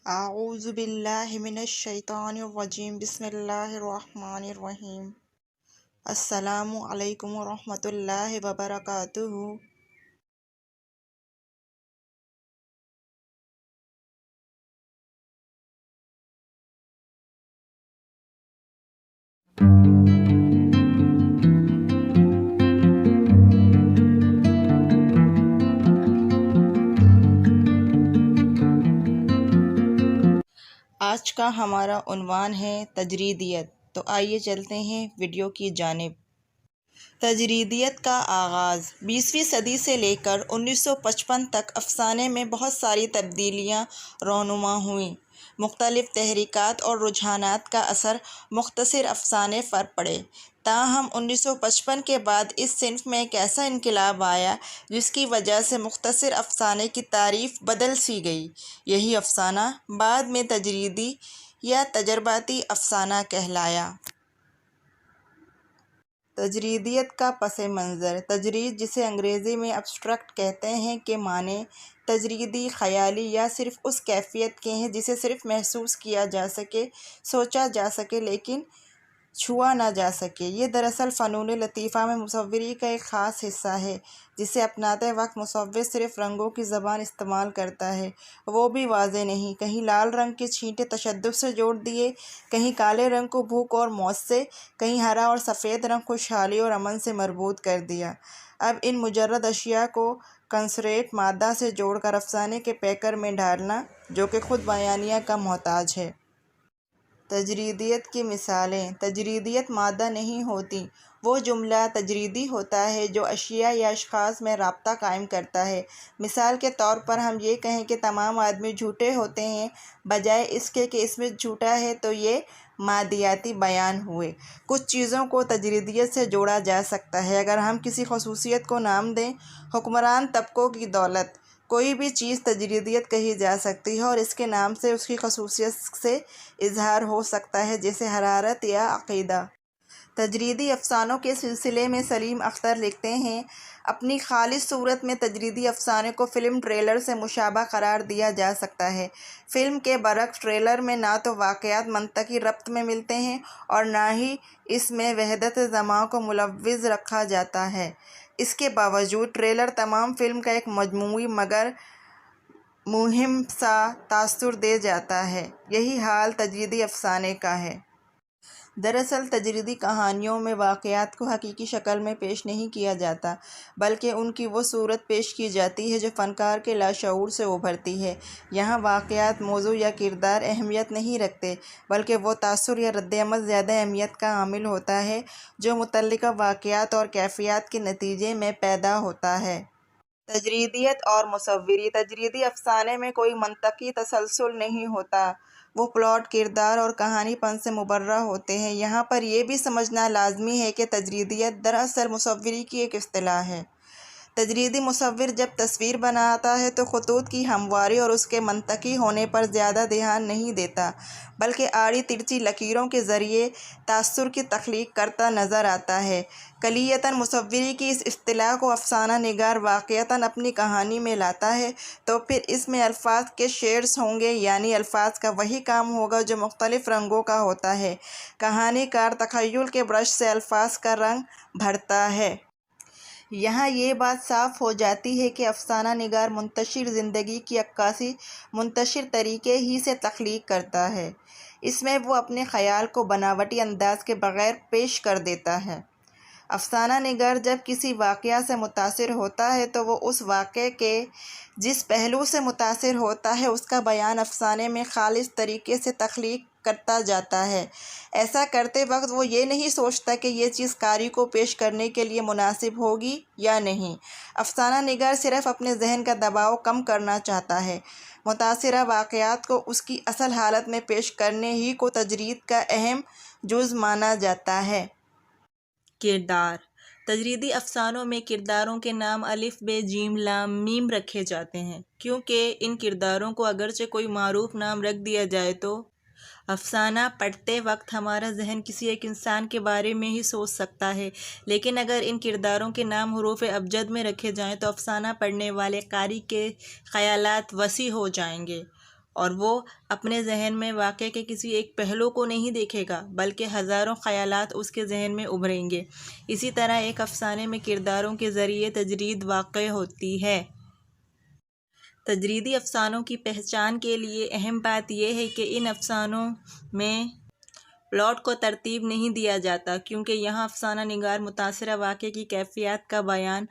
اعوذ باللہ من الشیطان الرجیم بسم اللہ الرحمن الرحیم السلام علیکم ورحمۃ اللہ وبرکاتہ۔ آج کا ہمارا عنوان ہے تجریدیت، تو آئیے چلتے ہیں ویڈیو کی جانب۔ تجریدیت کا آغاز 20ویں صدی سے لے کر 1955 تک افسانے میں بہت ساری تبدیلیاں رونما ہوئیں۔ مختلف تحریکات اور رجحانات کا اثر مختصر افسانے پر پڑے، تاہم 1955 کے بعد اس صنف میں ایک ایسا انقلاب آیا جس کی وجہ سے مختصر افسانے کی تعریف بدل سی گئی۔ یہی افسانہ بعد میں تجریدی یا تجرباتی افسانہ کہلایا۔ تجریدیت کا پس منظر۔ تجرید، جسے انگریزی میں ایبسٹریکٹ کہتے ہیں، کے معنی تجریدی، خیالی یا صرف اس کیفیت کے ہیں جسے صرف محسوس کیا جا سکے، سوچا جا سکے لیکن چھوا نہ جا سکے۔ یہ دراصل فنون لطیفہ میں مصوری کا ایک خاص حصہ ہے، جسے اپناتے وقت مصور صرف رنگوں کی زبان استعمال کرتا ہے، وہ بھی واضح نہیں۔ کہیں لال رنگ کے چھینٹے تشدد سے جوڑ دیے، کہیں کالے رنگ کو بھوک اور موت سے، کہیں ہرا اور سفید رنگ خوشحالی اور امن سے مربوط کر دیا۔ اب ان مجرد اشیاء کو کنسنٹریٹ مادہ سے جوڑ کر افسانے کے پیکر میں ڈالنا، جو کہ خود بیانیہ کا محتاج ہے۔ تجریدیت کی مثالیں۔ تجریدیت مادہ نہیں ہوتی، وہ جملہ تجریدی ہوتا ہے جو اشیاء یا اشخاص میں رابطہ قائم کرتا ہے۔ مثال کے طور پر ہم یہ کہیں کہ تمام آدمی جھوٹے ہوتے ہیں، بجائے اس کے کہ اسمتھ جھوٹا ہے، تو یہ مادیاتی بیان ہوئے۔ کچھ چیزوں کو تجریدیت سے جوڑا جا سکتا ہے۔ اگر ہم کسی خصوصیت کو نام دیں، حکمران طبقوں کی دولت، کوئی بھی چیز تجریدیت کہی جا سکتی ہے اور اس کے نام سے اس کی خصوصیت سے اظہار ہو سکتا ہے، جیسے حرارت یا عقیدہ۔ تجریدی افسانوں کے سلسلے میں سلیم اختر لکھتے ہیں، اپنی خالص صورت میں تجریدی افسانے کو فلم ٹریلر سے مشابہ قرار دیا جا سکتا ہے۔ فلم کے برعکس ٹریلر میں نہ تو واقعات منطقی ربط میں ملتے ہیں اور نہ ہی اس میں وحدت زماں کو ملوث رکھا جاتا ہے۔ اس کے باوجود ٹریلر تمام فلم کا ایک مجموعی مگر مہم سا تاثر دے جاتا ہے۔ یہی حال تجریدی افسانے کا ہے۔ دراصل تجریدی کہانیوں میں واقعات کو حقیقی شکل میں پیش نہیں کیا جاتا، بلکہ ان کی وہ صورت پیش کی جاتی ہے جو فنکار کے لاشعور سے ابھرتی ہے۔ یہاں واقعات، موضوع یا کردار اہمیت نہیں رکھتے، بلکہ وہ تاثر یا ردعمل زیادہ اہمیت کا حامل ہوتا ہے جو متعلقہ واقعات اور کیفیات کے نتیجے میں پیدا ہوتا ہے۔ تجریدیت اور مصوری۔ تجریدی افسانے میں کوئی منطقی تسلسل نہیں ہوتا، وہ پلاٹ، کردار اور کہانی پن سے مبرہ ہوتے ہیں۔ یہاں پر یہ بھی سمجھنا لازمی ہے کہ تجریدیت دراصل مصوری کی ایک اصطلاح ہے۔ تجریدی مصور جب تصویر بناتا ہے تو خطوط کی ہمواری اور اس کے منطقی ہونے پر زیادہ دھیان نہیں دیتا، بلکہ آڑی ترچھی لکیروں کے ذریعے تاثر کی تخلیق کرتا نظر آتا ہے۔ کلیتاً مصوری کی اس اصطلاح کو افسانہ نگار واقعتاً اپنی کہانی میں لاتا ہے تو پھر اس میں الفاظ کے شیڈز ہوں گے، یعنی الفاظ کا وہی کام ہوگا جو مختلف رنگوں کا ہوتا ہے۔ کہانی کار تخیل کے برش سے الفاظ کا رنگ بھرتا ہے۔ یہاں یہ بات صاف ہو جاتی ہے کہ افسانہ نگار منتشر زندگی کی عکاسی منتشر طریقے ہی سے تخلیق کرتا ہے۔ اس میں وہ اپنے خیال کو بناوٹی انداز کے بغیر پیش کر دیتا ہے۔ افسانہ نگار جب کسی واقعہ سے متاثر ہوتا ہے تو وہ اس واقعے کے جس پہلو سے متاثر ہوتا ہے اس کا بیان افسانے میں خالص طریقے سے تخلیق کرتا جاتا ہے۔ ایسا کرتے وقت وہ یہ نہیں سوچتا کہ یہ چیز قاری کو پیش کرنے کے لیے مناسب ہوگی یا نہیں۔ افسانہ نگار صرف اپنے ذہن کا دباؤ کم کرنا چاہتا ہے۔ متاثرہ واقعات کو اس کی اصل حالت میں پیش کرنے ہی کو تجرید کا اہم جز مانا جاتا ہے۔ کردار۔ تجریدی افسانوں میں کرداروں کے نام الف ب جیم لام میم رکھے جاتے ہیں، کیونکہ ان کرداروں کو اگرچہ کوئی معروف نام رکھ دیا جائے تو افسانہ پڑھتے وقت ہمارا ذہن کسی ایک انسان کے بارے میں ہی سوچ سکتا ہے، لیکن اگر ان کرداروں کے نام حروف ابجد میں رکھے جائیں تو افسانہ پڑھنے والے قاری کے خیالات وسیع ہو جائیں گے اور وہ اپنے ذہن میں واقعے کے کسی ایک پہلو کو نہیں دیکھے گا بلکہ ہزاروں خیالات اس کے ذہن میں ابھریں گے۔ اسی طرح ایک افسانے میں کرداروں کے ذریعے تجرید واقع ہوتی ہے۔ تجریدی افسانوں کی پہچان کے لیے اہم بات یہ ہے کہ ان افسانوں میں پلاٹ کو ترتیب نہیں دیا جاتا، کیونکہ یہاں افسانہ نگار متاثرہ واقعے کی کیفیات کا بیان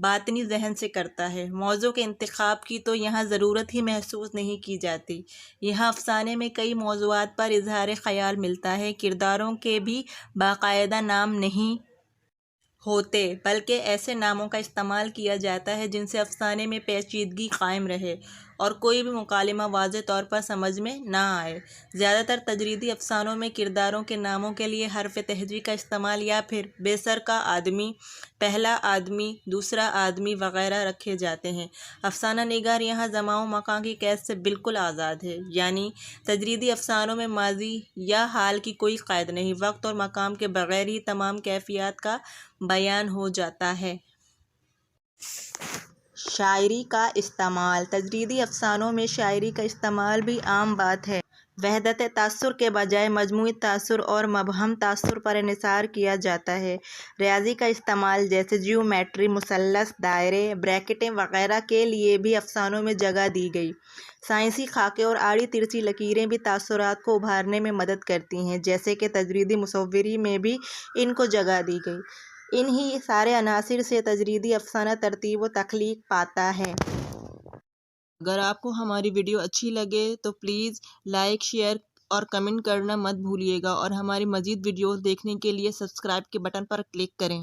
باطنی ذہن سے کرتا ہے۔ موضوع کے انتخاب کی تو یہاں ضرورت ہی محسوس نہیں کی جاتی۔ یہاں افسانے میں کئی موضوعات پر اظہار خیال ملتا ہے۔ کرداروں کے بھی باقاعدہ نام نہیں ہوتے، بلکہ ایسے ناموں کا استعمال کیا جاتا ہے جن سے افسانے میں پیچیدگی قائم رہے اور کوئی بھی مکالمہ واضح طور پر سمجھ میں نہ آئے۔ زیادہ تر تجریدی افسانوں میں کرداروں کے ناموں کے لیے حرف تہجی کا استعمال یا پھر بے سر کا آدمی، پہلا آدمی، دوسرا آدمی وغیرہ رکھے جاتے ہیں۔ افسانہ نگار یہاں زمان و مکان کی قید سے بالکل آزاد ہے، یعنی تجریدی افسانوں میں ماضی یا حال کی کوئی قید نہیں، وقت اور مقام کے بغیر ہی تمام کیفیات کا بیان ہو جاتا ہے۔ شاعری کا استعمال۔ تجریدی افسانوں میں شاعری کا استعمال بھی عام بات ہے۔ وحدت تاثر کے بجائے مجموعی تاثر اور مبہم تاثر پر انحصار کیا جاتا ہے۔ ریاضی کا استعمال جیسے جیومیٹری، مثلث، دائرے، بریکٹیں وغیرہ کے لیے بھی افسانوں میں جگہ دی گئی۔ سائنسی خاکے اور آڑی ترچھی لکیریں بھی تاثرات کو ابھارنے میں مدد کرتی ہیں، جیسے کہ تجریدی مصوری میں بھی ان کو جگہ دی گئی۔ انہی سارے عناصر سے تجریدی افسانہ ترتیب و تخلیق پاتا ہے۔ اگر آپ کو ہماری ویڈیو اچھی لگے تو پلیز لائک، شیئر اور کمنٹ کرنا مت بھولیے گا، اور ہماری مزید ویڈیوز دیکھنے کے لیے سبسکرائب کے بٹن پر کلک کریں۔